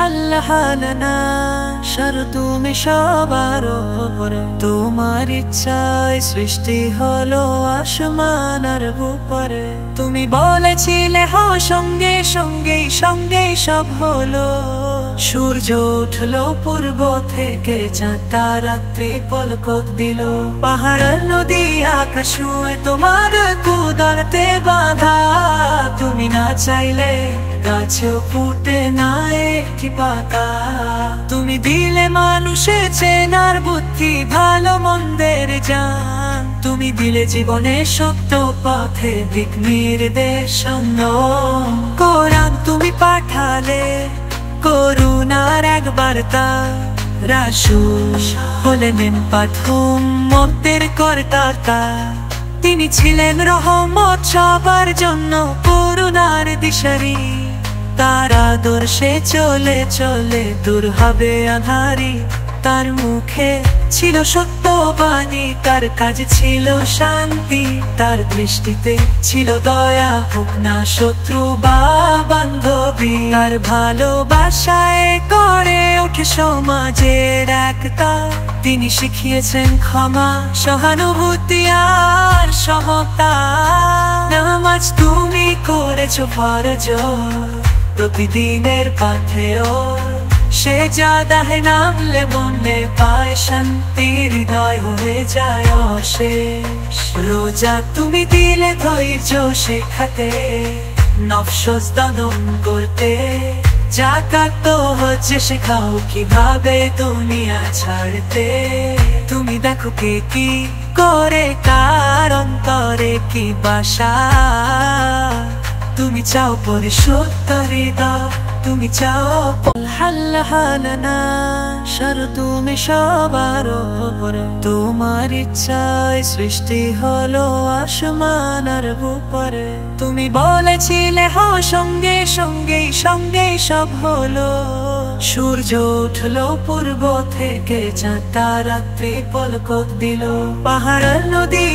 হালহালনা সর তুমি সবার উপরে, তোমার ইচ্ছায় সৃষ্টি হলো আসমান আর উপরে। তুমি বলেছিলে হো সঙ্গে সঙ্গে সঙ্গে সব হলো, সূর্য উঠলো পূর্ব থেকে, চাঁদটা রাত্রি পলক দিল। পাহাড় নদী আকাশ ছুঁয়ে তোমার কুদরতে বাঁধা, তুমি না চাইলে গাছেও ফুটে না একটি পাতা। তুমি দিলে মানুষের চেনার বুদ্ধি, ভালো মন্দের জান। তুমি দিলে জীবনে সত্য পথে দিক নির্দেশ। কোরআন তুমি পাঠালে করুণার এক বার্তা, রাসূল হলেন প্রথম উম্মতের কর্তা। তিনি ছিলেন রহমত সবার জন্য, করুণার দিশারি। তার আদর্শে চলে চলে দূর হবে আঁধারি। তার মুখে ছিল সত্যবাণী, তার কাজে ছিল শান্তি। তার দৃষ্টিতে ছিল দয়া, হোক না শত্রু বা বান্ধবী। তার ভালোবাসায় গড়ে ওঠে সমাজের একতা। তিনি শিখিয়েছেন ক্ষমা, সহানুভূতি আর সমতা। নামাজ তুমি করেছো ফরজ প্রতিদিনের পাথেও, সে জাদাহে নামলে মনে পায় শান্তি, হৃদয় হয়ে যায় অশেষ। রোজা তুমি দিলে ধৈর্য শেখাতে, নফস দমন করতে। যাকাত তো হচ্ছে শেখাও কিভাবে দুনিয়া ছাড়তে। তুমি দেখো কে কি করে, কার অন্তরে কি বাসা। তুমি চাও পরিশুদ্ধ হৃদয়, তুমি চাও হালহালনা সর তুমি সবার উপরে। তোমার ইচ্ছায় সৃষ্টি হলো আসমান আর উপরে। তুমি বলেছিলে হো সঙ্গে সঙ্গে সঙ্গে সব হলো, সূর্য উঠলো পূর্ব থেকে, চাঁদটা রাত্রি পলক দিল। পাহাড় নদী